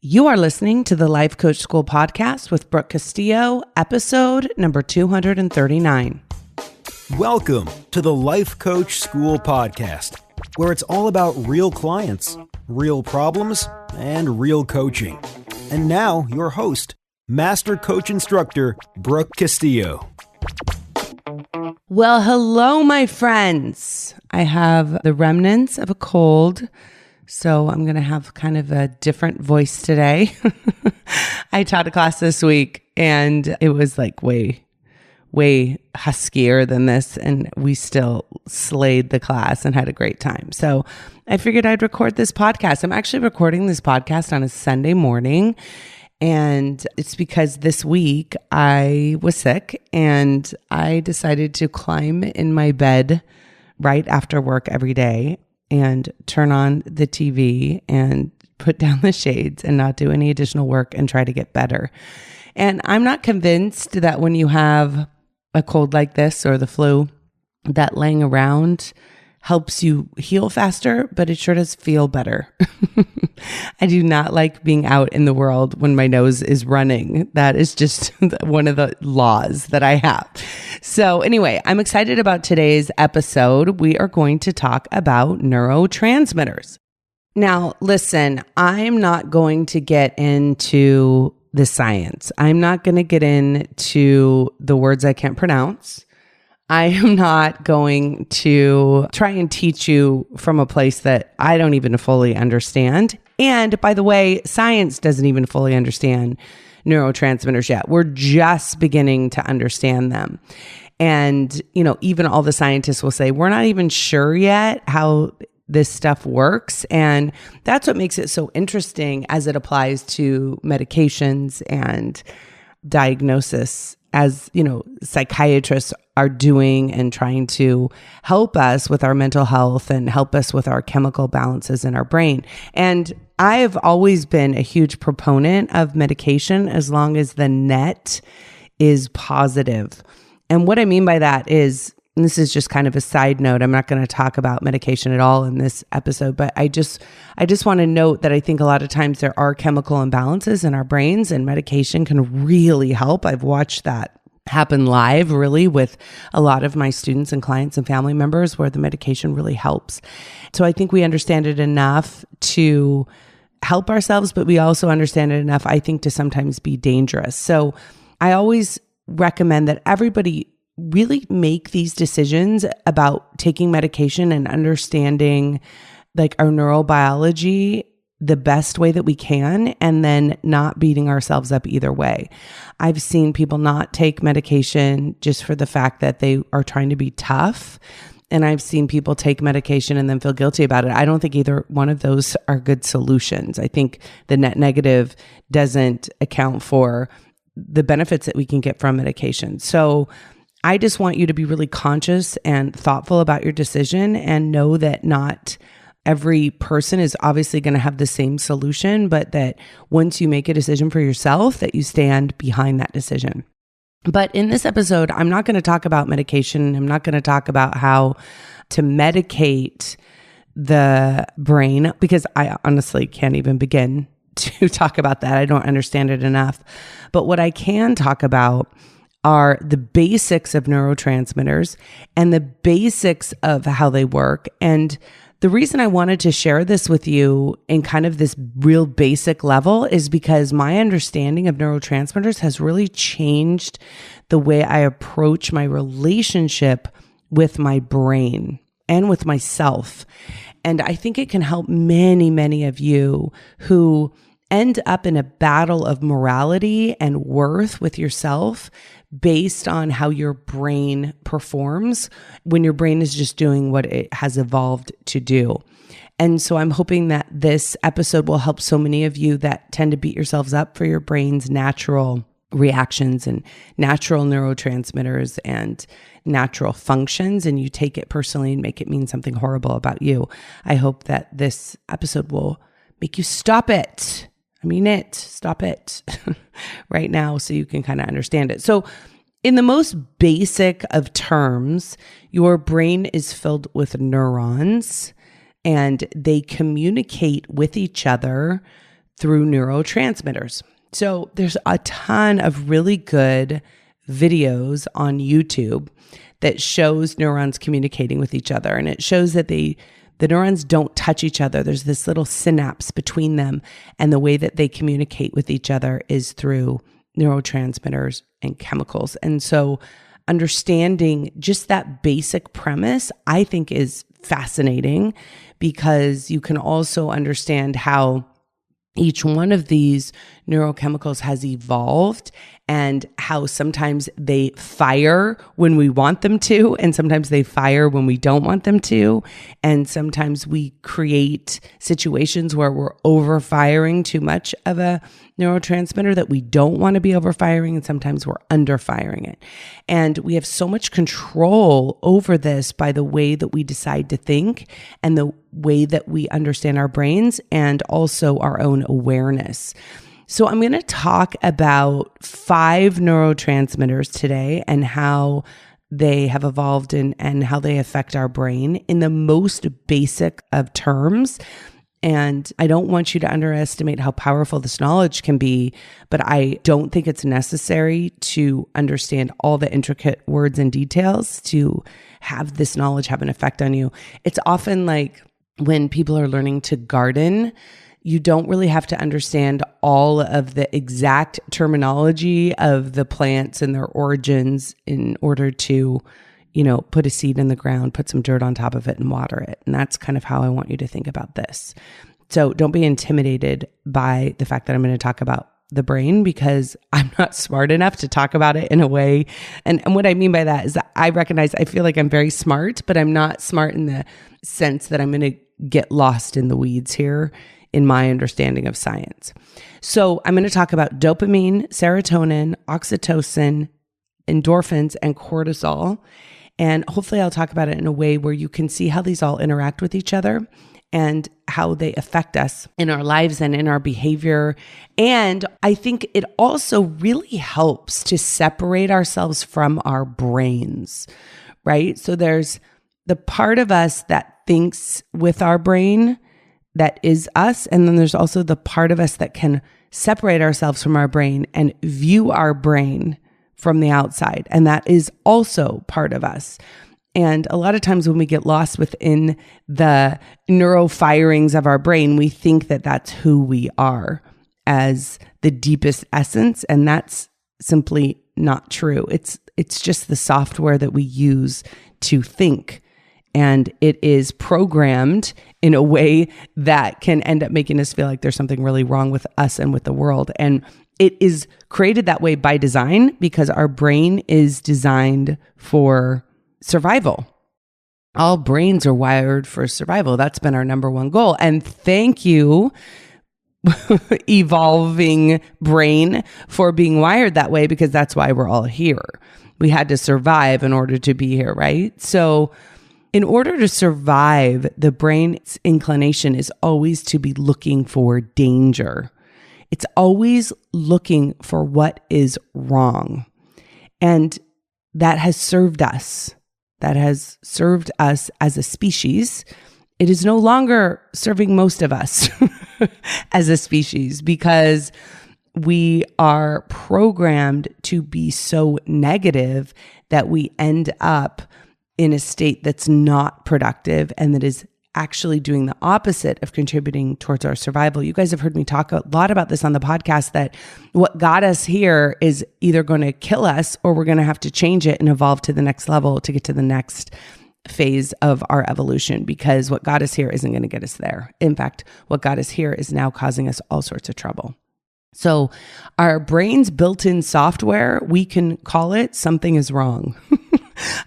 You are listening to the Life Coach School podcast with Brooke Castillo, episode number 239. Welcome to the Life Coach School podcast, where it's all about real clients, real problems, and real coaching. And now, your host, Master Coach Instructor, Brooke Castillo. Well, hello, my friends. I have the remnants of a cold, so I'm going to have kind of a different voice today. I taught a class this week, and it was like way huskier than this, and we still slayed the class and had a great time. So I figured I'd record this podcast. I'm actually recording this podcast on a Sunday morning, and it's because this week I was sick, and I decided to climb in my bed right after work every day and turn on the TV and put down the shades and not do any additional work and try to get better. And I'm not convinced that when you have a cold like this or the flu, that laying around helps you heal faster, but it sure does feel better. I do not like being out in the world when my nose is running. That is just one of the laws that I have. So anyway, I'm excited about today's episode. We are going to talk about neurotransmitters. Now, listen, I'm not going to get into the science. I'm not going to get into the words I can't pronounce. I am not going to try and teach you from a place that I don't even fully understand. And by the way, science doesn't even fully understand neurotransmitters yet. We're just beginning to understand them. And, even all the scientists will say, we're not even sure yet how this stuff works. And that's what makes it so interesting as it applies to medications and diagnosis, as, psychiatrists are doing and trying to help us with our mental health and help us with our chemical balances in our brain. And I have always been a huge proponent of medication as long as the net is positive. And what I mean by that is, and this is just kind of a side note, I'm not going to talk about medication at all in this episode, but I just want to note that I think a lot of times there are chemical imbalances in our brains, and medication can really help. I've watched that happen live really with a lot of my students and clients and family members where the medication really helps. So I think we understand it enough to help ourselves, but we also understand it enough, I think, to sometimes be dangerous. So I always recommend that everybody really make these decisions about taking medication and understanding like our neurobiology the best way that we can, and then not beating ourselves up either way. I've seen people not take medication just for the fact that they are trying to be tough. And I've seen people take medication and then feel guilty about it. I don't think either one of those are good solutions. I think the net negative doesn't account for the benefits that we can get from medication. So I just want you to be really conscious and thoughtful about your decision, and know that not every person is obviously going to have the same solution, but that once you make a decision for yourself, that you stand behind that decision. But in this episode, I'm not going to talk about medication. I'm not going to talk about how to medicate the brain, because I honestly can't even begin to talk about that. I don't understand it enough. But what I can talk about are the basics of neurotransmitters and the basics of how they work. And the reason I wanted to share this with you in kind of this real basic level is because my understanding of neurotransmitters has really changed the way I approach my relationship with my brain and with myself. And I think it can help many, many of you who end up in a battle of morality and worth with yourself based on how your brain performs when your brain is just doing what it has evolved to do. And so I'm hoping that this episode will help so many of you that tend to beat yourselves up for your brain's natural reactions and natural neurotransmitters and natural functions, and you take it personally and make it mean something horrible about you. I hope that this episode will make you stop it. Stop it right now so you can kind of understand it. So in the most basic of terms, your brain is filled with neurons, and they communicate with each other through neurotransmitters. So there's a ton of really good videos on YouTube that shows neurons communicating with each other. And it shows that the neurons don't touch each other. There's this little synapse between them. And the way that they communicate with each other is through neurotransmitters and chemicals. And so understanding just that basic premise, I think, is fascinating, because you can also understand how each one of these neurochemicals has evolved and how sometimes they fire when we want them to, and sometimes they fire when we don't want them to. And sometimes we create situations where we're overfiring too much of a neurotransmitter that we don't want to be overfiring, and sometimes we're underfiring it. And we have so much control over this by the way that we decide to think and the way that we understand our brains and also our own awareness. So I'm going to talk about 5 neurotransmitters today and how they have evolved and how they affect our brain in the most basic of terms. And I don't want you to underestimate how powerful this knowledge can be, but I don't think it's necessary to understand all the intricate words and details to have this knowledge have an effect on you. It's often like when people are learning to garden, you don't really have to understand all of the exact terminology of the plants and their origins in order to, put a seed in the ground, put some dirt on top of it and water it. And that's kind of how I want you to think about this. So don't be intimidated by the fact that I'm going to talk about the brain, because I'm not smart enough to talk about it in a way. And what I mean by that is that I feel like I'm very smart, but I'm not smart in the sense that I'm going to get lost in the weeds here in my understanding of science. So I'm going to talk about dopamine, serotonin, oxytocin, endorphins, and cortisol. And hopefully I'll talk about it in a way where you can see how these all interact with each other and how they affect us in our lives and in our behavior. And I think it also really helps to separate ourselves from our brains, right? So there's the part of us that thinks with our brain, that is us. And then there's also the part of us that can separate ourselves from our brain and view our brain from the outside. And that is also part of us. And a lot of times when we get lost within the neurofirings of our brain, we think that that's who we are as the deepest essence. And that's simply not true. It's just the software that we use to think. And it is programmed in a way that can end up making us feel like there's something really wrong with us and with the world. And it is created that way by design because our brain is designed for survival. All brains are wired for survival. That's been our number one goal. And thank you, evolving brain, for being wired that way, because that's why we're all here. We had to survive in order to be here, right? So in order to survive, the brain's inclination is always to be looking for danger. It's always looking for what is wrong. And that has served us. That has served us as a species. It is no longer serving most of us as a species, because we are programmed to be so negative that we end up in a state that's not productive and that is actually doing the opposite of contributing towards our survival. You guys have heard me talk a lot about this on the podcast, that what got us here is either going to kill us or we're going to have to change it and evolve to the next level to get to the next phase of our evolution, because what got us here isn't going to get us there. In fact, what got us here is now causing us all sorts of trouble. So our brain's built-in software, we can call it something is wrong.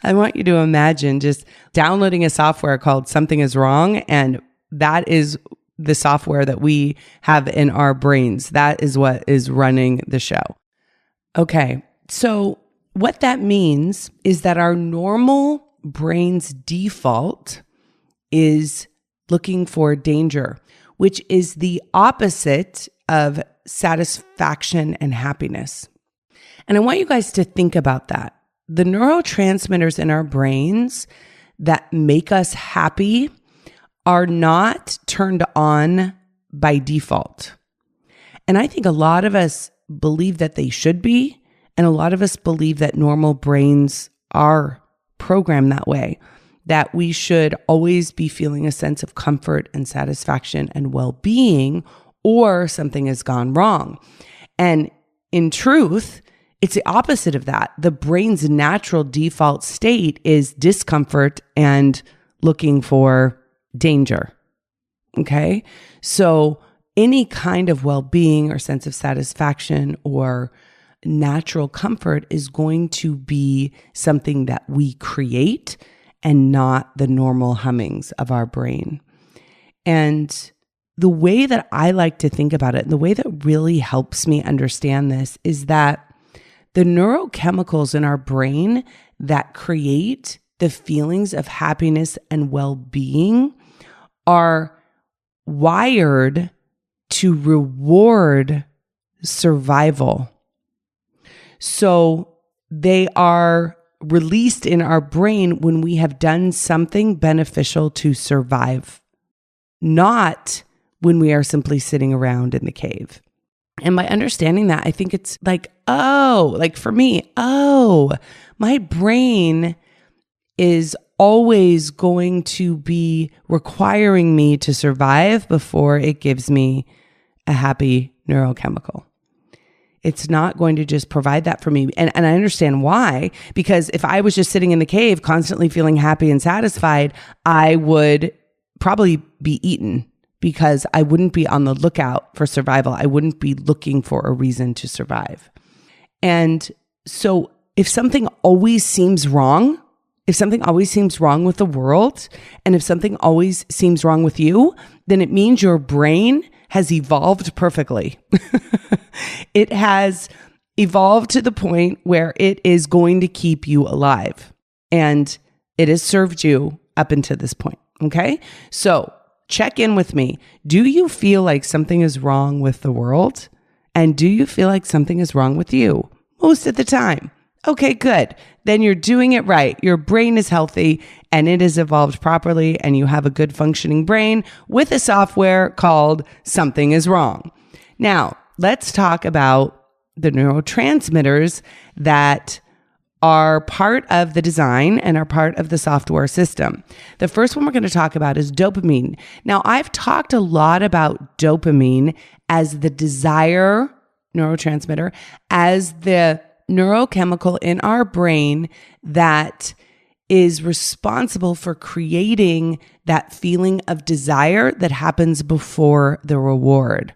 I want you to imagine just downloading a software called Something is Wrong, and that is the software that we have in our brains. That is what is running the show. Okay, so what that means is that our normal brain's default is looking for danger, which is the opposite of satisfaction and happiness. And I want you guys to think about that. The neurotransmitters in our brains that make us happy are not turned on by default. And I think a lot of us believe that they should be, and a lot of us believe that normal brains are programmed that way, that we should always be feeling a sense of comfort and satisfaction and well-being, or something has gone wrong. And in truth, it's the opposite of that. The brain's natural default state is discomfort and looking for danger. Okay? So any kind of well-being or sense of satisfaction or natural comfort is going to be something that we create and not the normal hummings of our brain. And the way that I like to think about it, and the way that really helps me understand this, is that the neurochemicals in our brain that create the feelings of happiness and well-being are wired to reward survival. So they are released in our brain when we have done something beneficial to survive, not when we are simply sitting around in the cave. And by understanding that, I think it's like, for me, my brain is always going to be requiring me to survive before it gives me a happy neurochemical. It's not going to just provide that for me. And I understand why, because if I was just sitting in the cave constantly feeling happy and satisfied, I would probably be eaten, because I wouldn't be on the lookout for survival. I wouldn't be looking for a reason to survive. And so if something always seems wrong, with the world, and if something always seems wrong with you, then it means your brain has evolved perfectly. It has evolved to the point where it is going to keep you alive. And it has served you up until this point. Okay? So check in with me. Do you feel like something is wrong with the world? And do you feel like something is wrong with you? Most of the time. Okay, good. Then you're doing it right. Your brain is healthy and it is evolved properly, and you have a good functioning brain with a software called Something is Wrong. Now, let's talk about the neurotransmitters that are part of the design and are part of the software system. The first one we're going to talk about is dopamine. Now, I've talked a lot about dopamine as the desire neurotransmitter, as the neurochemical in our brain that is responsible for creating that feeling of desire that happens before the reward.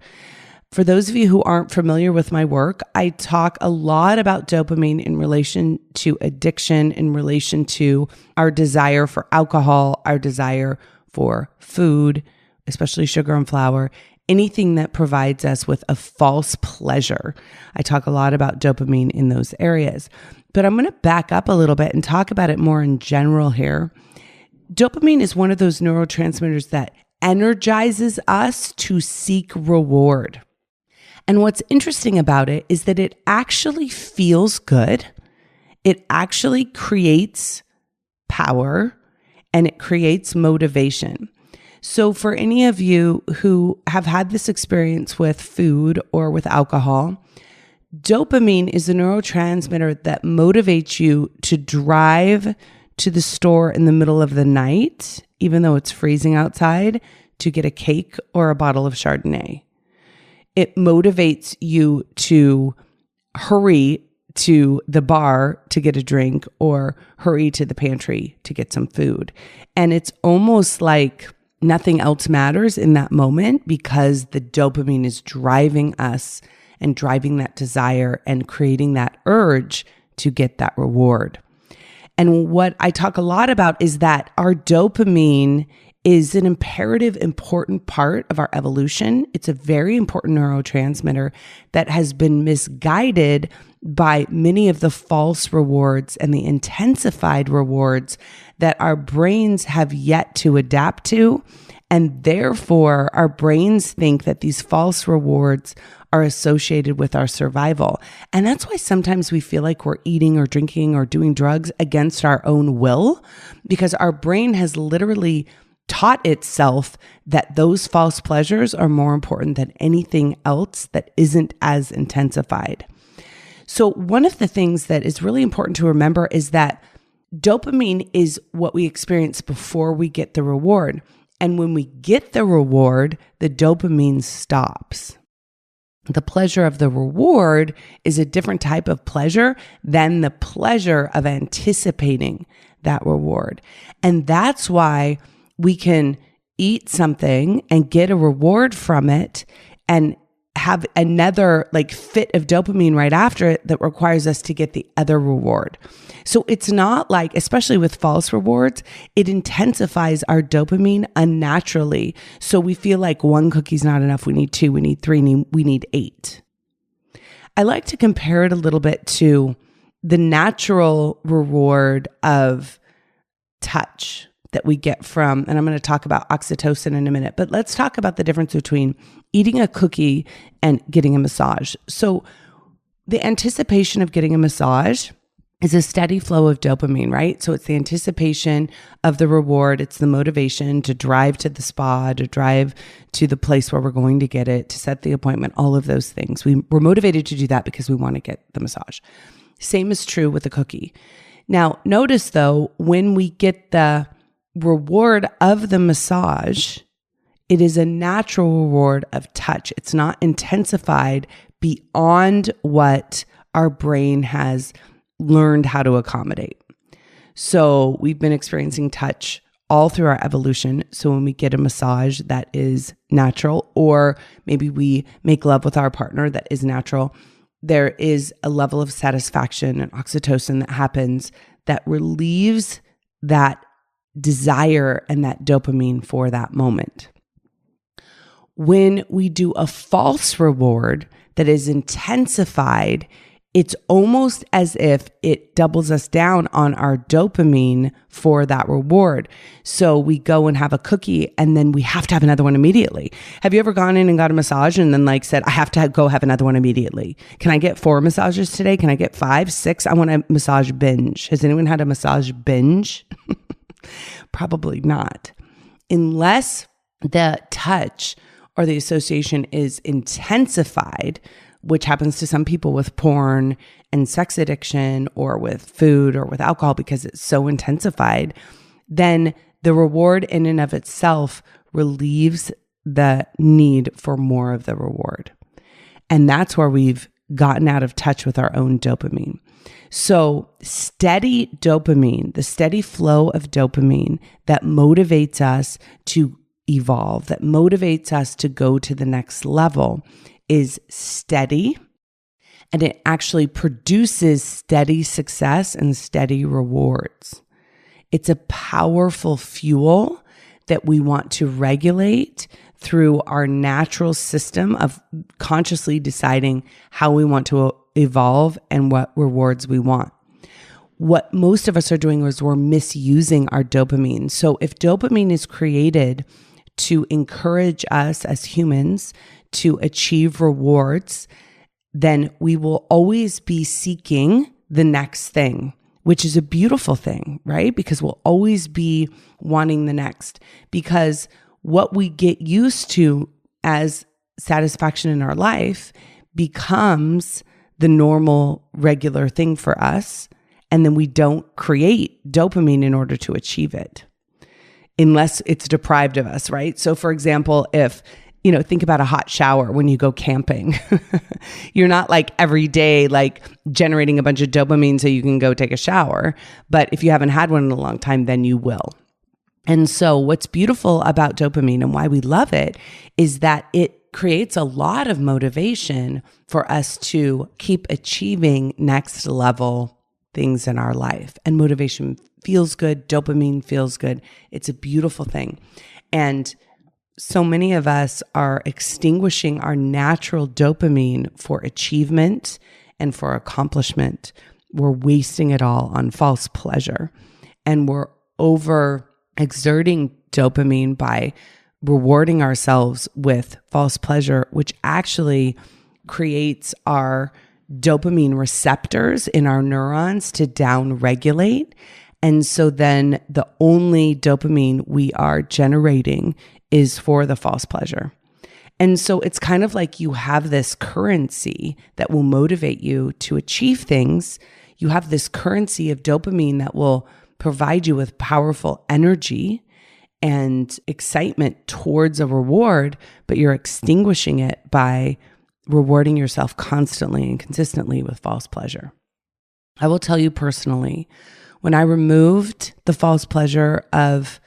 For those of you who aren't familiar with my work, I talk a lot about dopamine in relation to addiction, in relation to our desire for alcohol, our desire for food, especially sugar and flour, anything that provides us with a false pleasure. I talk a lot about dopamine in those areas. But I'm going to back up a little bit and talk about it more in general here. Dopamine is one of those neurotransmitters that energizes us to seek reward. And what's interesting about it is that it actually feels good. It actually creates power and it creates motivation. So for any of you who have had this experience with food or with alcohol, dopamine is a neurotransmitter that motivates you to drive to the store in the middle of the night, even though it's freezing outside, to get a cake or a bottle of Chardonnay. It motivates you to hurry to the bar to get a drink or hurry to the pantry to get some food. And it's almost like nothing else matters in that moment because the dopamine is driving us and driving that desire and creating that urge to get that reward. And what I talk a lot about is that our dopamine is an imperative, important part of our evolution. It's a very important neurotransmitter that has been misguided by many of the false rewards and the intensified rewards that our brains have yet to adapt to. And therefore, our brains think that these false rewards are associated with our survival. And that's why sometimes we feel like we're eating or drinking or doing drugs against our own will, because our brain has literally taught itself that those false pleasures are more important than anything else that isn't as intensified. So one of the things that is really important to remember is that dopamine is what we experience before we get the reward. And when we get the reward, the dopamine stops. The pleasure of the reward is a different type of pleasure than the pleasure of anticipating that reward. And that's why we can eat something and get a reward from it and have another fit of dopamine right after it that requires us to get the other reward. So it's not like, especially with false rewards, it intensifies our dopamine unnaturally. So we feel like one cookie's not enough. We need 2, we need 3, we need 8. I like to compare it a little bit to the natural reward of touch that we get from, and I'm going to talk about oxytocin in a minute, but let's talk about the difference between eating a cookie and getting a massage. So the anticipation of getting a massage is a steady flow of dopamine, right? So it's the anticipation of the reward. It's the motivation to drive to the spa, to drive to the place where we're going to get it, to set the appointment, all of those things. We're motivated to do that because we want to get the massage. Same is true with the cookie. Now, notice though, when we get the reward of the massage, it is a natural reward of touch. It's not intensified beyond what our brain has learned how to accommodate. So we've been experiencing touch all through our evolution. So when we get a massage that is natural, or maybe we make love with our partner that is natural, there is a level of satisfaction and oxytocin that happens that relieves that desire and that dopamine for that moment. When we do a false reward that is intensified, it's almost as if it doubles us down on our dopamine for that reward. So we go and have a cookie and then we have to have another one immediately. Have you ever gone in and got a massage and then said, I have to go have another one immediately? Can I get 4 massages today? Can I get 5, 6? I want a massage binge. Has anyone had a massage binge? Probably not. Unless the touch or the association is intensified, which happens to some people with porn and sex addiction or with food or with alcohol because it's so intensified, then the reward in and of itself relieves the need for more of the reward. And that's where we've gotten out of touch with our own dopamine. So steady dopamine, the steady flow of dopamine that motivates us to evolve, that motivates us to go to the next level, is steady, and it actually produces steady success and steady rewards. It's a powerful fuel that we want to regulate through our natural system of consciously deciding how we want to evolve and what rewards we want. What most of us are doing is we're misusing our dopamine. So if dopamine is created to encourage us as humans to achieve rewards, then we will always be seeking the next thing, which is a beautiful thing, right? Because we'll always be wanting the next. Because what we get used to as satisfaction in our life becomes the normal, regular thing for us. And then we don't create dopamine in order to achieve it, unless it's deprived of us, right? So for example, if, think about a hot shower when you go camping. You're not every day, generating a bunch of dopamine so you can go take a shower. But if you haven't had one in a long time, then you will. And so what's beautiful about dopamine and why we love it is that it creates a lot of motivation for us to keep achieving next level things in our life. And motivation feels good. Dopamine feels good. It's a beautiful thing. And so many of us are extinguishing our natural dopamine for achievement and for accomplishment. We're wasting it all on false pleasure. And we're overexerting dopamine by rewarding ourselves with false pleasure, which actually creates our dopamine receptors in our neurons to downregulate. And so then the only dopamine we are generating is for the false pleasure. And so it's kind of like you have this currency that will motivate you to achieve things. You have this currency of dopamine that will provide you with powerful energy and excitement towards a reward, but you're extinguishing it by rewarding yourself constantly and consistently with false pleasure. I will tell you personally, when I removed the false pleasure of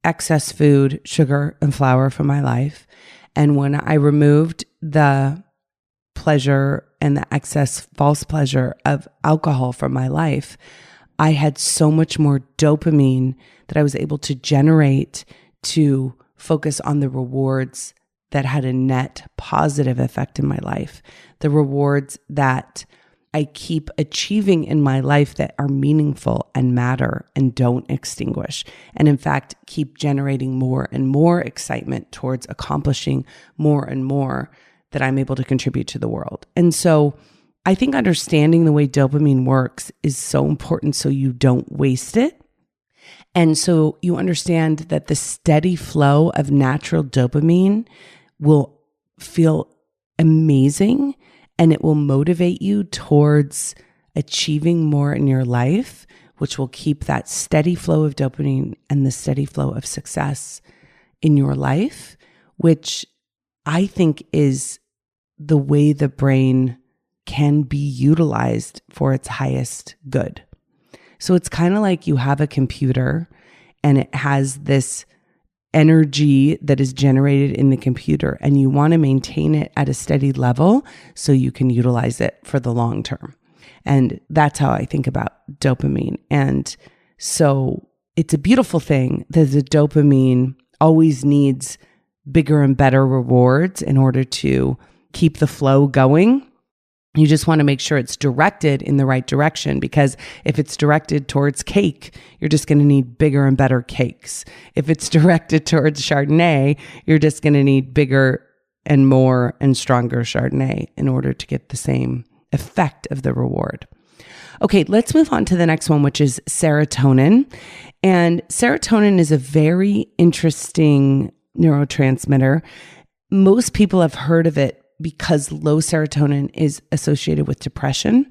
excess food, sugar, and flour from my life, and when I removed the pleasure and the excess false pleasure of alcohol from my life, I had so much more dopamine that I was able to generate to focus on the rewards that had a net positive effect in my life, the rewards that I keep achieving in my life that are meaningful and matter and don't extinguish. And in fact, keep generating more and more excitement towards accomplishing more and more that I'm able to contribute to the world. And so I think understanding the way dopamine works is so important so you don't waste it. And so you understand that the steady flow of natural dopamine will feel amazing, and it will motivate you towards achieving more in your life, which will keep that steady flow of dopamine and the steady flow of success in your life, which I think is the way the brain can be utilized for its highest good. So it's kind of like you have a computer and it has this energy that is generated in the computer, and you want to maintain it at a steady level so you can utilize it for the long term. And that's how I think about dopamine. And so it's a beautiful thing that the dopamine always needs bigger and better rewards in order to keep the flow going. You just want to make sure it's directed in the right direction, because if it's directed towards cake, you're just going to need bigger and better cakes. If it's directed towards Chardonnay, you're just going to need bigger and more and stronger Chardonnay in order to get the same effect of the reward. Okay, let's move on to the next one, which is serotonin. And serotonin is a very interesting neurotransmitter. Most people have heard of it because low serotonin is associated with depression.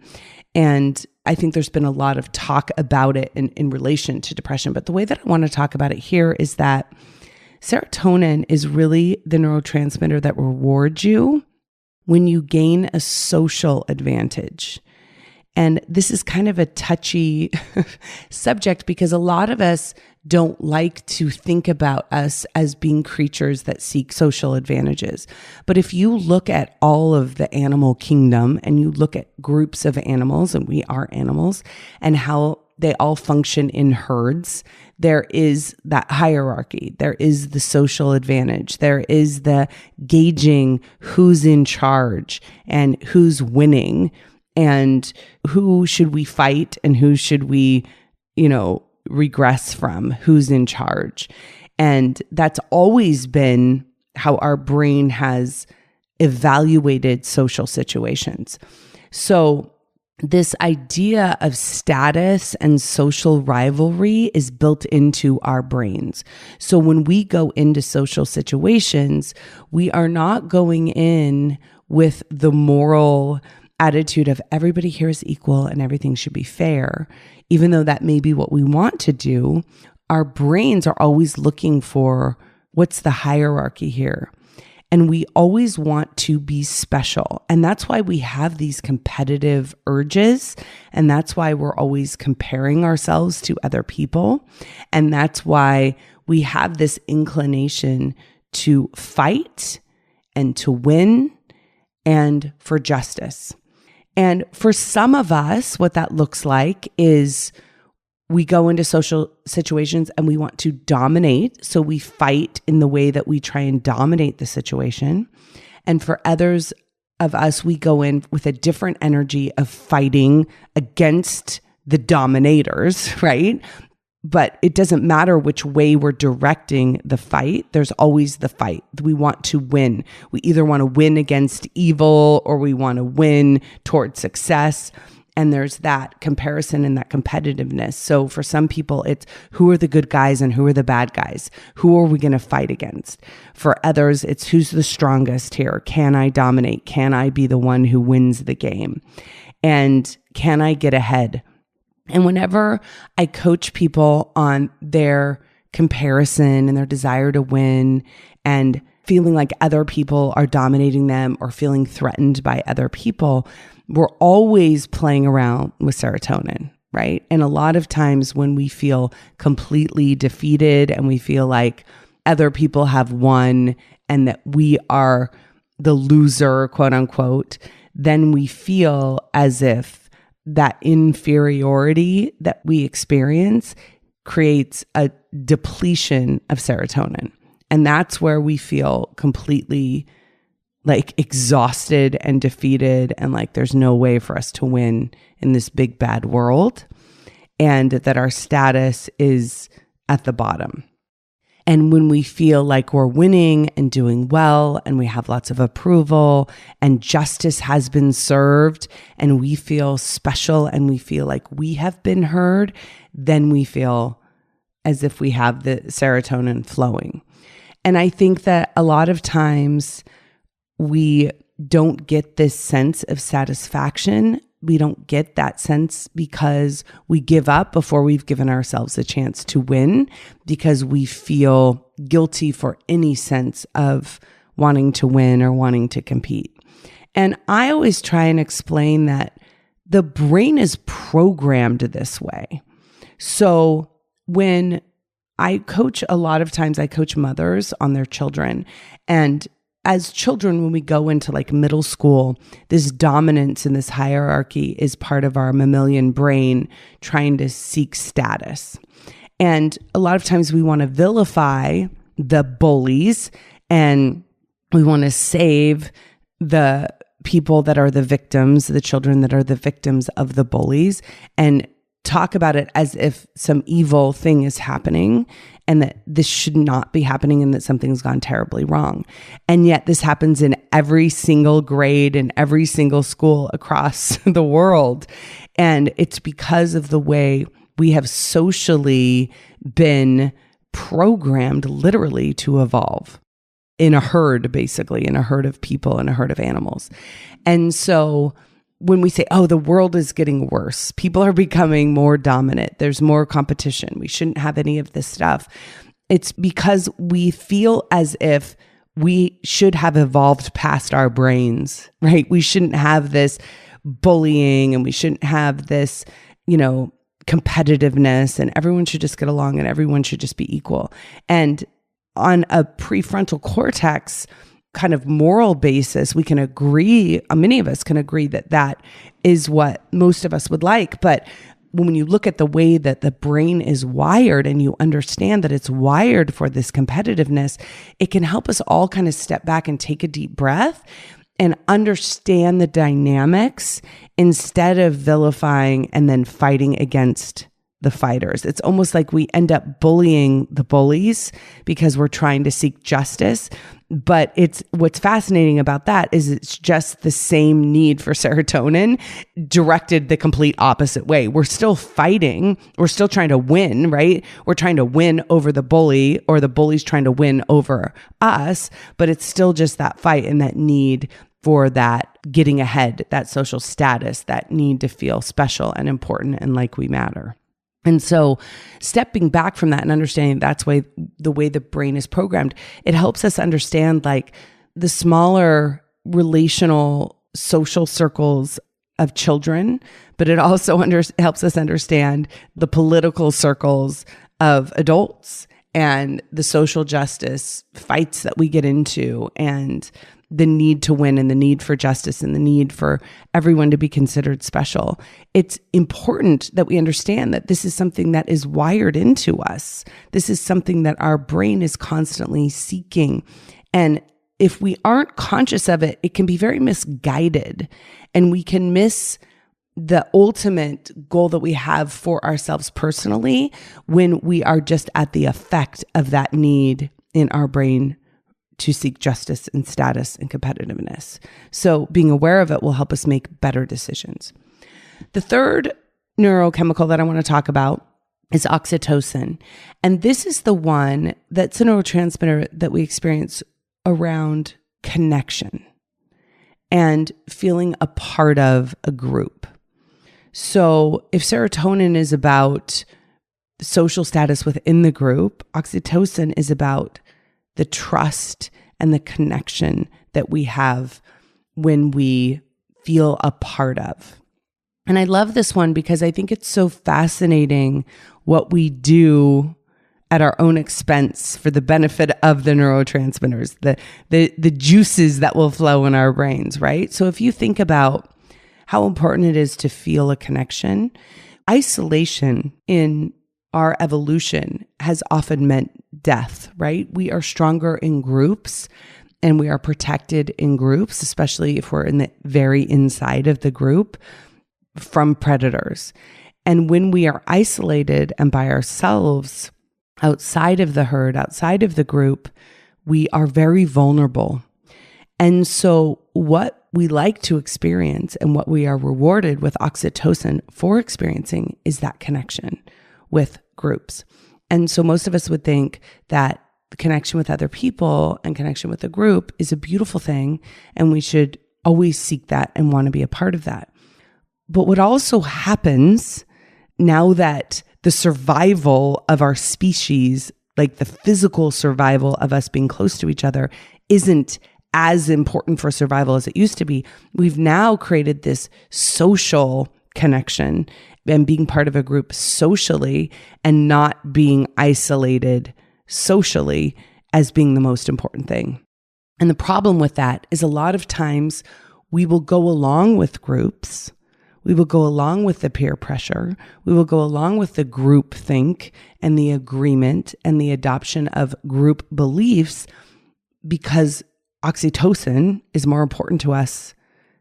And I think there's been a lot of talk about it in relation to depression. But the way that I want to talk about it here is that serotonin is really the neurotransmitter that rewards you when you gain a social advantage. And this is kind of a touchy subject because a lot of us don't like to think about us as being creatures that seek social advantages. But if you look at all of the animal kingdom and you look at groups of animals, and we are animals, and how they all function in herds, there is that hierarchy. There is the social advantage. There is the gauging who's in charge and who's winning and who should we fight and who should we, regress from, who's in charge. And that's always been how our brain has evaluated social situations. So this idea of status and social rivalry is built into our brains. So when we go into social situations, we are not going in with the moral attitude of everybody here is equal and everything should be fair. Even though that may be what we want to do, our brains are always looking for what's the hierarchy here. And we always want to be special. And that's why we have these competitive urges. And that's why we're always comparing ourselves to other people. And that's why we have this inclination to fight and to win and for justice. And for some of us, what that looks like is we go into social situations and we want to dominate. So we fight in the way that we try and dominate the situation. And for others of us, we go in with a different energy of fighting against the dominators, right? But it doesn't matter which way we're directing the fight. There's always the fight. We want to win. We either want to win against evil or we want to win towards success. And there's that comparison and that competitiveness. So for some people, it's who are the good guys and who are the bad guys? Who are we going to fight against? For others, it's who's the strongest here? Can I dominate? Can I be the one who wins the game? And can I get ahead? And whenever I coach people on their comparison and their desire to win and feeling like other people are dominating them or feeling threatened by other people, we're always playing around with serotonin, right? And a lot of times when we feel completely defeated and we feel like other people have won and that we are the loser, quote unquote, then we feel as if that inferiority that we experience creates a depletion of serotonin. And that's where we feel completely like exhausted and defeated and like there's no way for us to win in this big bad world, and that our status is at the bottom. And when we feel like we're winning and doing well and we have lots of approval and justice has been served and we feel special and we feel like we have been heard, then we feel as if we have the serotonin flowing. And I think that a lot of times we don't get this sense of satisfaction. We don't get that sense because we give up before we've given ourselves a chance to win, because we feel guilty for any sense of wanting to win or wanting to compete. And I always try and explain that the brain is programmed this way. So when I coach, a lot of times I coach mothers on their children, and as children, when we go into like middle school, this dominance and this hierarchy is part of our mammalian brain trying to seek status. And a lot of times we want to vilify the bullies and we want to save the people that are the victims, the children that are the victims of the bullies, and talk about it as if some evil thing is happening and that this should not be happening and that something's gone terribly wrong. And yet this happens in every single grade and every single school across the world. And it's because of the way we have socially been programmed literally to evolve in a herd, basically, in a herd of people, in a herd of animals. And so when we say, oh, the world is getting worse, people are becoming more dominant, there's more competition, we shouldn't have any of this stuff, it's because we feel as if we should have evolved past our brains, right? We shouldn't have this bullying and we shouldn't have this, competitiveness, and everyone should just get along and everyone should just be equal. And on a prefrontal cortex kind of moral basis, we can agree, many of us can agree that that is what most of us would like. But when you look at the way that the brain is wired and you understand that it's wired for this competitiveness, it can help us all kind of step back and take a deep breath and understand the dynamics instead of vilifying and then fighting against the fighters. It's almost like we end up bullying the bullies because we're trying to seek justice. But what's fascinating about that is it's just the same need for serotonin directed the complete opposite way. We're still fighting. We're still trying to win, right? We're trying to win over the bully, or the bully's trying to win over us. But it's still just that fight and that need for that getting ahead, that social status, that need to feel special and important and like we matter. And so stepping back from that and understanding that's the way the brain is programmed, it helps us understand like the smaller relational social circles of children, but it also helps us understand the political circles of adults and the social justice fights that we get into, and the need to win and the need for justice and the need for everyone to be considered special. It's important that we understand that this is something that is wired into us. This is something that our brain is constantly seeking. And if we aren't conscious of it, it can be very misguided, and we can miss the ultimate goal that we have for ourselves personally when we are just at the effect of that need in our brain to seek justice and status and competitiveness. So being aware of it will help us make better decisions. The third neurochemical that I want to talk about is oxytocin. And this is the one that's a neurotransmitter that we experience around connection and feeling a part of a group. So if serotonin is about social status within the group, oxytocin is about the trust and the connection that we have when we feel a part of. And I love this one because I think it's so fascinating what we do at our own expense for the benefit of the neurotransmitters, the juices that will flow in our brains, right? So if you think about how important it is to feel a connection, isolation in our evolution has often meant death, right? We are stronger in groups and we are protected in groups, especially if we're in the very inside of the group, from predators. And when we are isolated and by ourselves, outside of the herd, outside of the group, we are very vulnerable. And so what we like to experience and what we are rewarded with oxytocin for experiencing is that connection with groups. And so most of us would think that the connection with other people and connection with a group is a beautiful thing, and we should always seek that and want to be a part of that. But what also happens now that the survival of our species, like the physical survival of us being close to each other, isn't as important for survival as it used to be, we've now created this social connection and being part of a group socially and not being isolated socially as being the most important thing. And the problem with that is a lot of times we will go along with groups. We will go along with the peer pressure. We will go along with the group think and the agreement and the adoption of group beliefs because oxytocin is more important to us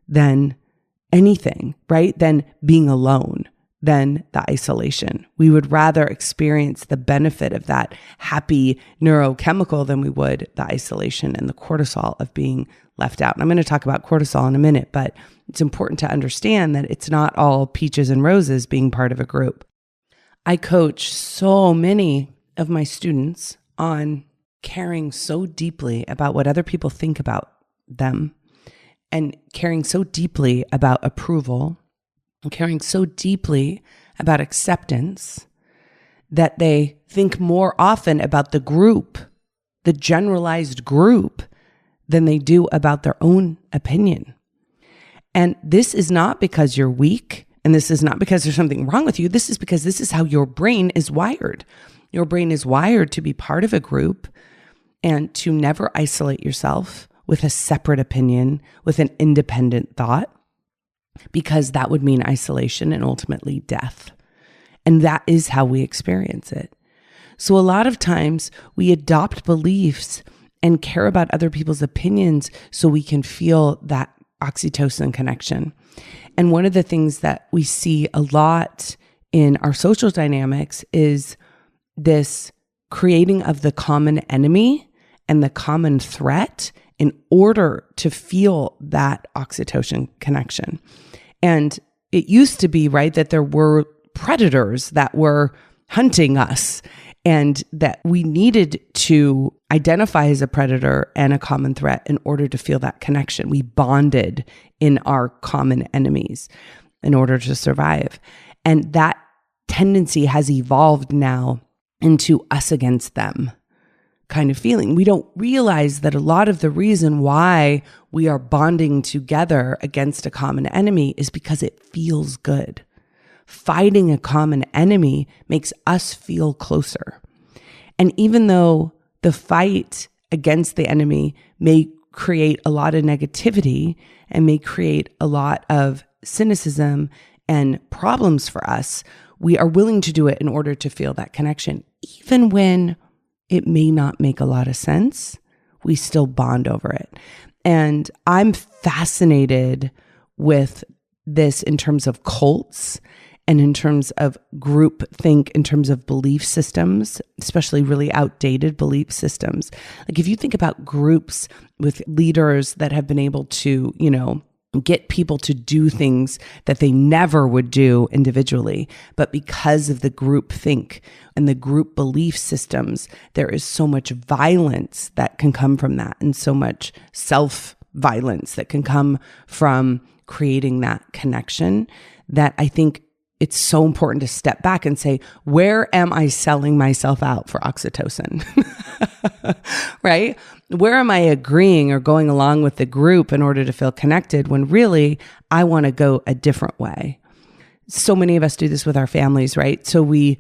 than anything, right? Than being alone, than the isolation. We would rather experience the benefit of that happy neurochemical than we would the isolation and the cortisol of being left out. And I'm going to talk about cortisol in a minute, but it's important to understand that it's not all peaches and roses being part of a group. I coach so many of my students on caring so deeply about what other people think about them and caring so deeply about approval and caring so deeply about acceptance that they think more often about the group, the generalized group, than they do about their own opinion. And this is not because you're weak, and this is not because there's something wrong with you. This is because this is how your brain is wired. Your brain is wired to be part of a group and to never isolate yourself with a separate opinion, with an independent thought, because that would mean isolation and ultimately death. And that is how we experience it. So a lot of times we adopt beliefs and care about other people's opinions so we can feel that oxytocin connection. And one of the things that we see a lot in our social dynamics is this creating of the common enemy and the common threat in order to feel that oxytocin connection. And it used to be, right, that there were predators that were hunting us and that we needed to identify as a predator and a common threat in order to feel that connection. We bonded in our common enemies in order to survive. And that tendency has evolved now into us against them kind of feeling. We don't realize that a lot of the reason why we are bonding together against a common enemy is because it feels good. Fighting a common enemy makes us feel closer. And even though the fight against the enemy may create a lot of negativity and may create a lot of cynicism and problems for us, we are willing to do it in order to feel that connection. Even when it may not make a lot of sense, we still bond over it. And I'm fascinated with this in terms of cults and in terms of group think, in terms of belief systems, especially really outdated belief systems. Like if you think about groups with leaders that have been able to, get people to do things that they never would do individually. But because of the group think and the group belief systems, there is so much violence that can come from that, and so much self-violence that can come from creating that connection, that I think it's so important to step back and say, where am I selling myself out for oxytocin? Right? Where am I agreeing or going along with the group in order to feel connected when really I want to go a different way? So many of us do this with our families, right? So we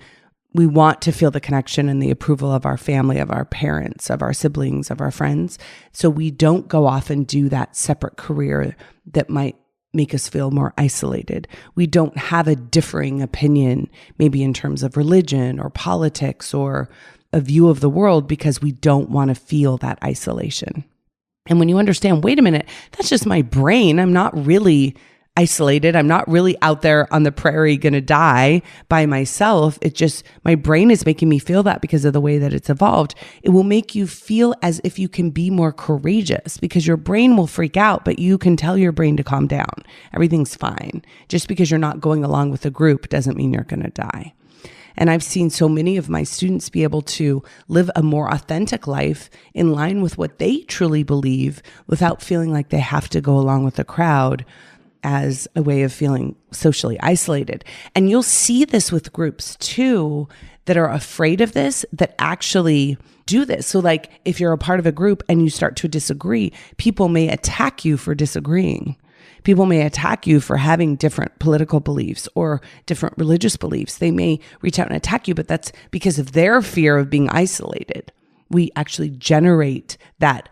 want to feel the connection and the approval of our family, of our parents, of our siblings, of our friends. So we don't go off and do that separate career that might make us feel more isolated. We don't have a differing opinion, maybe in terms of religion or politics or a view of the world, because we don't want to feel that isolation. And when you understand, wait a minute, that's just my brain. I'm not really isolated. I'm not really out there on the prairie going to die by myself. It's just my brain is making me feel that because of the way that it's evolved. It will make you feel as if you can be more courageous, because your brain will freak out, but you can tell your brain to calm down. Everything's fine. Just because you're not going along with the group doesn't mean you're going to die. And I've seen so many of my students be able to live a more authentic life in line with what they truly believe without feeling like they have to go along with the crowd as a way of feeling socially isolated. And you'll see this with groups too that are afraid of this, that actually do this. So like if you're a part of a group and you start to disagree, people may attack you for disagreeing. People may attack you for having different political beliefs or different religious beliefs. They may reach out and attack you, but that's because of their fear of being isolated. We actually generate that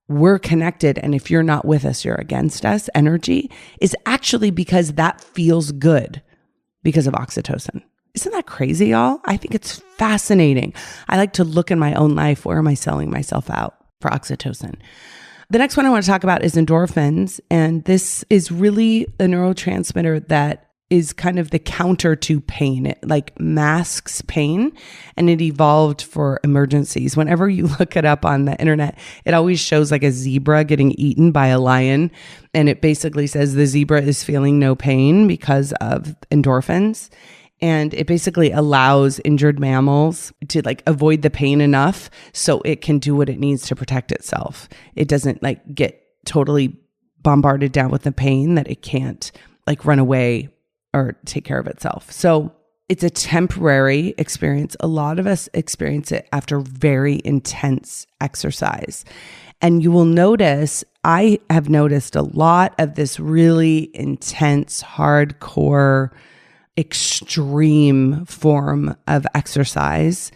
we're connected, and if you're not with us, you're against us energy is actually because that feels good because of oxytocin. Isn't that crazy, y'all? I think it's fascinating. I like to look in my own life. Where am I selling myself out for oxytocin? The next one I want to talk about is endorphins. And this is really a neurotransmitter that is kind of the counter to pain. It like masks pain, and it evolved for emergencies. Whenever you look it up on the internet, it always shows like a zebra getting eaten by a lion. And it basically says the zebra is feeling no pain because of endorphins. And it basically allows injured mammals to like avoid the pain enough so it can do what it needs to protect itself. It doesn't like get totally bombarded down with the pain that it can't like run away or take care of itself. So it's a temporary experience. A lot of us experience it after very intense exercise. And you will notice, I have noticed a lot of this really intense, hardcore, extreme form of exercise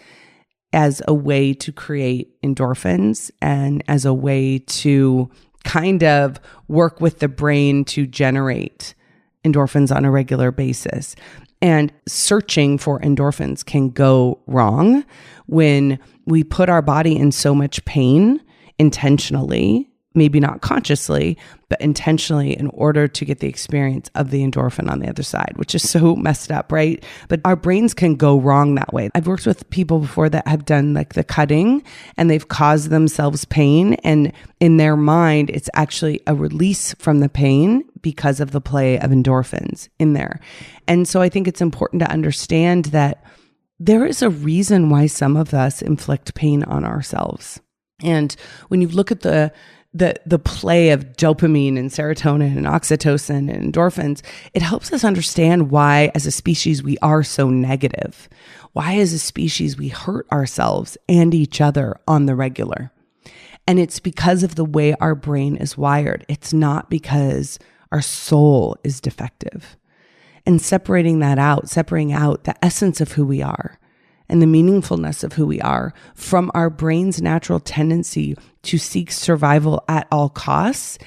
as a way to create endorphins and as a way to kind of work with the brain to generate endorphins on a regular basis. And searching for endorphins can go wrong when we put our body in so much pain intentionally, maybe not consciously, but intentionally in order to get the experience of the endorphin on the other side, which is so messed up, right? But our brains can go wrong that way. I've worked with people before that have done like the cutting and they've caused themselves pain. And in their mind, it's actually a release from the pain because of the play of endorphins in there. And so I think it's important to understand that there is a reason why some of us inflict pain on ourselves. And when you look at the play of dopamine and serotonin and oxytocin and endorphins, it helps us understand why as a species we are so negative. Why as a species we hurt ourselves and each other on the regular. And it's because of the way our brain is wired. It's not because our soul is defective. And separating that out, separating out the essence of who we are and the meaningfulness of who we are from our brain's natural tendency to seek survival at all costs,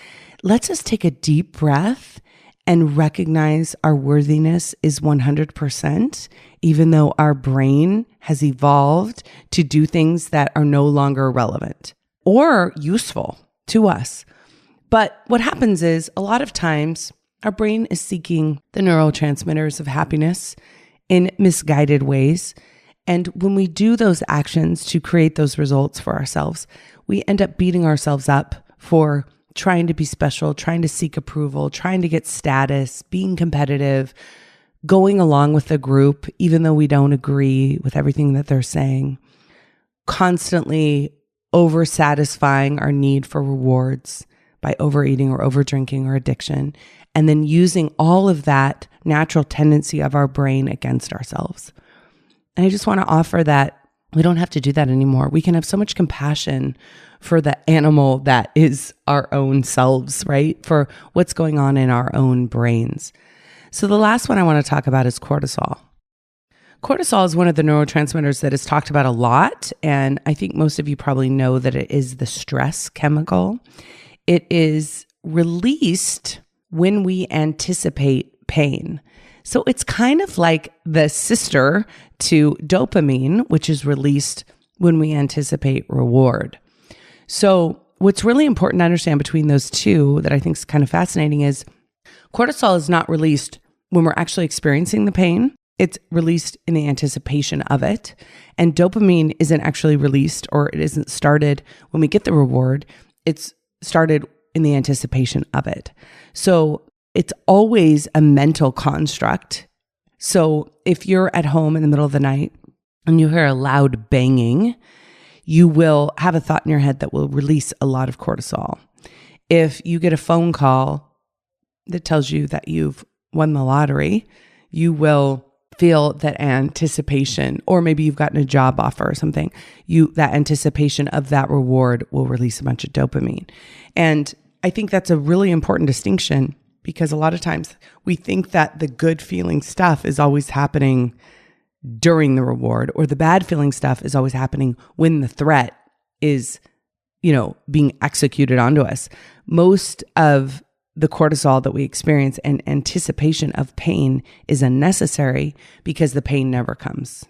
lets us take a deep breath and recognize our worthiness is 100%, even though our brain has evolved to do things that are no longer relevant or useful to us. But what happens is a lot of times our brain is seeking the neurotransmitters of happiness in misguided ways. And when we do those actions to create those results for ourselves, we end up beating ourselves up for trying to be special, trying to seek approval, trying to get status, being competitive, going along with the group, even though we don't agree with everything that they're saying, constantly over satisfying our need for rewards by overeating or over drinking or addiction, and then using all of that natural tendency of our brain against ourselves. And I just want to offer that we don't have to do that anymore. We can have so much compassion for the animal that is our own selves, right? For what's going on in our own brains. So the last one I want to talk about is cortisol. Cortisol is one of the neurotransmitters that is talked about a lot. And I think most of you probably know that it is the stress chemical. It is released when we anticipate pain. So it's kind of like the sister to dopamine, which is released when we anticipate reward. So what's really important to understand between those two that I think is kind of fascinating is cortisol is not released when we're actually experiencing the pain. It's released in the anticipation of it. And dopamine isn't actually released, or it isn't started when we get the reward. It's started in the anticipation of it. So it's always a mental construct. So if you're at home in the middle of the night and you hear a loud banging, you will have a thought in your head that will release a lot of cortisol. If you get a phone call that tells you that you've won the lottery, you will feel that anticipation, or maybe you've gotten a job offer or something, that anticipation of that reward will release a bunch of dopamine. And I think that's a really important distinction, because a lot of times we think that the good feeling stuff is always happening during the reward, or the bad feeling stuff is always happening when the threat is, being executed onto us. Most of the cortisol that we experience and anticipation of pain is unnecessary because the pain never comes.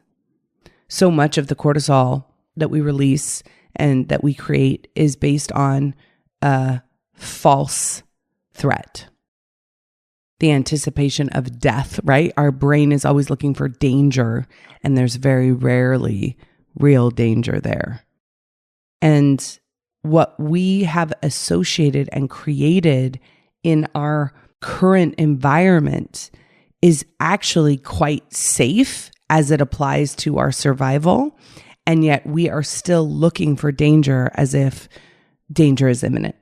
So much of the cortisol that we release and that we create is based on a false threat. The anticipation of death, right? Our brain is always looking for danger, and there's very rarely real danger there. And what we have associated and created in our current environment is actually quite safe as it applies to our survival. And yet we are still looking for danger as if danger is imminent.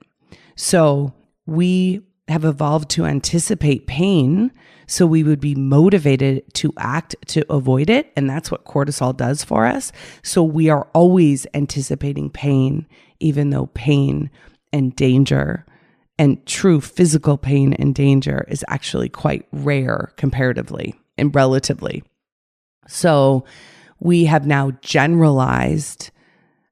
So we have evolved to anticipate pain, so we would be motivated to act to avoid it. And that's what cortisol does for us. So we are always anticipating pain, even though pain and danger and true physical pain and danger is actually quite rare comparatively and relatively. So we have now generalized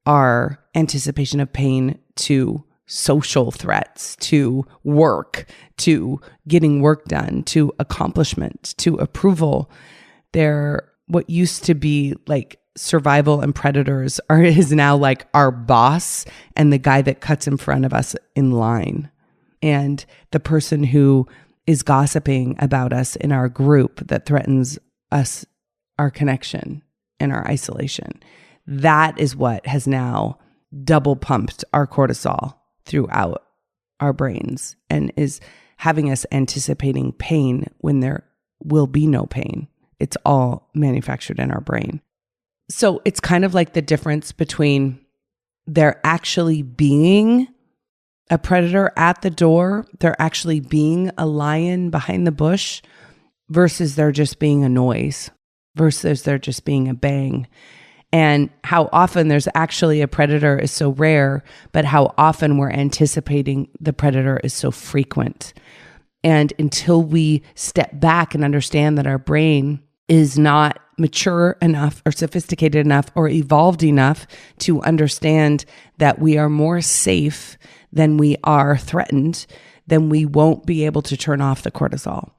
our anticipation of pain to social threats, to work, to getting work done, to accomplishment, to approval. They're what used to be like survival and predators is now like our boss and the guy that cuts in front of us in line. And the person who is gossiping about us in our group that threatens us, our connection and our isolation. That is what has now double pumped our cortisol throughout our brains and is having us anticipating pain when there will be no pain. It's all manufactured in our brain. So it's kind of like the difference between there actually being a predator at the door, there actually being a lion behind the bush, versus there just being a noise, versus there just being a bang. And how often there's actually a predator is so rare, but how often we're anticipating the predator is so frequent. And until we step back and understand that our brain is not mature enough or sophisticated enough or evolved enough to understand that we are more safe than we are threatened, then we won't be able to turn off the cortisol.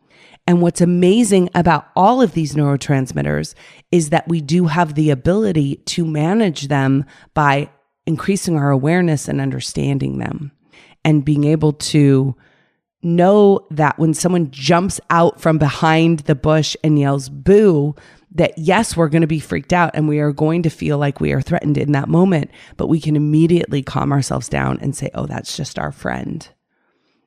And what's amazing about all of these neurotransmitters is that we do have the ability to manage them by increasing our awareness and understanding them, and being able to know that when someone jumps out from behind the bush and yells boo, that yes, we're going to be freaked out and we are going to feel like we are threatened in that moment, but we can immediately calm ourselves down and say, oh, that's just our friend.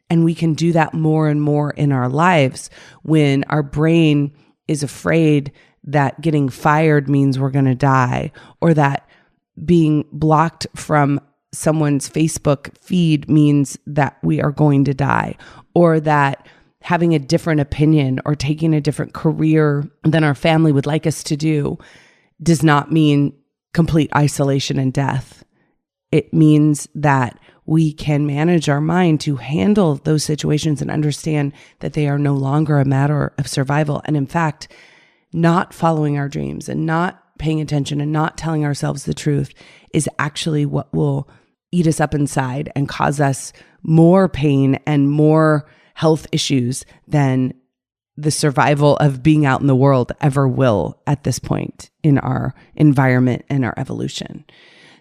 And we can do that more and more in our lives when our brain is afraid that getting fired means we're going to die, or that being blocked from someone's Facebook feed means that we are going to die, or that having a different opinion or taking a different career than our family would like us to do does not mean complete isolation and death. It means that we can manage our mind to handle those situations and understand that they are no longer a matter of survival. And in fact, not following our dreams and not paying attention and not telling ourselves the truth is actually what will eat us up inside and cause us more pain and more health issues than the survival of being out in the world ever will at this point in our environment and our evolution.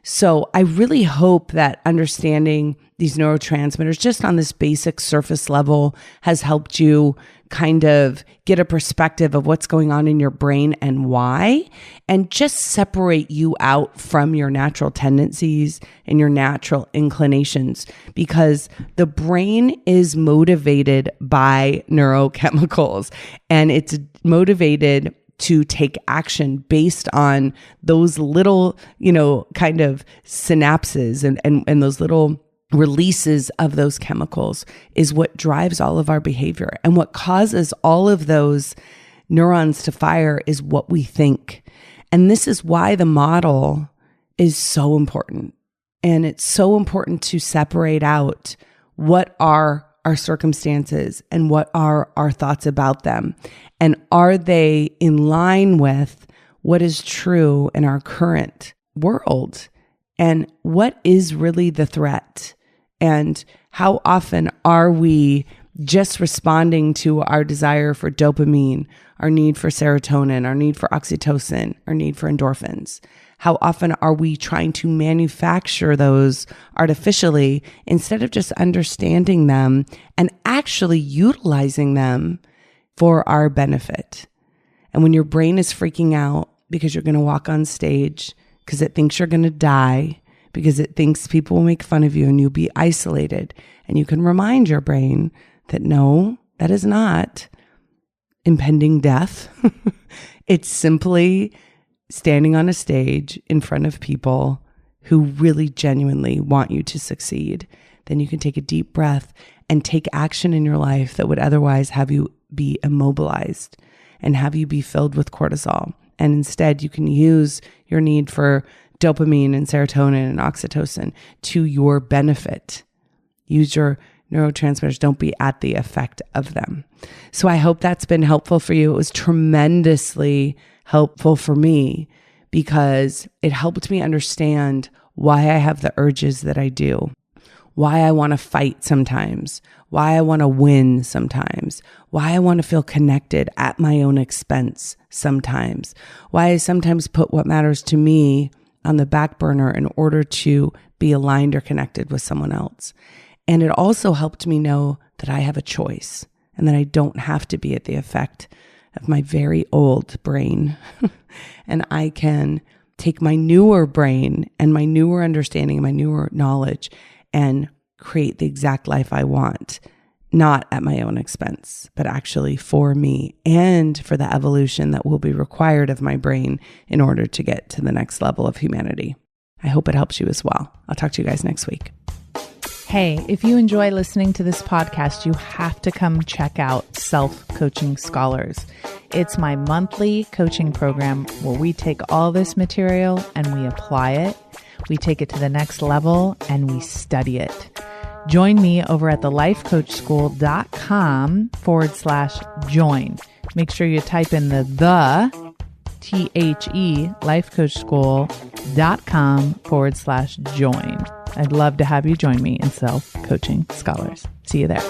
So I really hope that understanding these neurotransmitters just on this basic surface level has helped you kind of get a perspective of what's going on in your brain and why, and just separate you out from your natural tendencies and your natural inclinations, because the brain is motivated by neurochemicals, and it's motivated to take action based on those little, kind of synapses and those little releases of those chemicals is what drives all of our behavior. And what causes all of those neurons to fire is what we think. And this is why the model is so important. And it's so important to separate out what are our circumstances and what are our thoughts about them. And are they in line with what is true in our current world? And what is really the threat? And how often are we just responding to our desire for dopamine, our need for serotonin, our need for oxytocin, our need for endorphins? How often are we trying to manufacture those artificially instead of just understanding them and actually utilizing them for our benefit? And when your brain is freaking out because you're going to walk on stage, because it thinks you're going to die, because it thinks people will make fun of you and you'll be isolated, and you can remind your brain that no, that is not impending death. It's simply standing on a stage in front of people who really genuinely want you to succeed. Then you can take a deep breath and take action in your life that would otherwise have you be immobilized and have you be filled with cortisol. And instead, you can use your need for dopamine and serotonin and oxytocin to your benefit. Use your neurotransmitters. Don't be at the effect of them. So I hope that's been helpful for you. It was tremendously helpful for me because it helped me understand why I have the urges that I do, why I want to fight sometimes, why I want to win sometimes, why I want to feel connected at my own expense sometimes, why I sometimes put what matters to me on the back burner in order to be aligned or connected with someone else. And it also helped me know that I have a choice and that I don't have to be at the effect of my very old brain. And I can take my newer brain and my newer understanding and my newer knowledge and create the exact life I want, not at my own expense, but actually for me and for the evolution that will be required of my brain in order to get to the next level of humanity. I hope it helps you as well. I'll talk to you guys next week. Hey, if you enjoy listening to this podcast, you have to come check out Self-Coaching Scholars. It's my monthly coaching program where we take all this material and we apply it. We take it to the next level and we study it. Join me over at thelifecoachschool.com/join. Make sure you type in the THE lifecoachschool.com/join. I'd love to have you join me in Self-Coaching Scholars. See you there.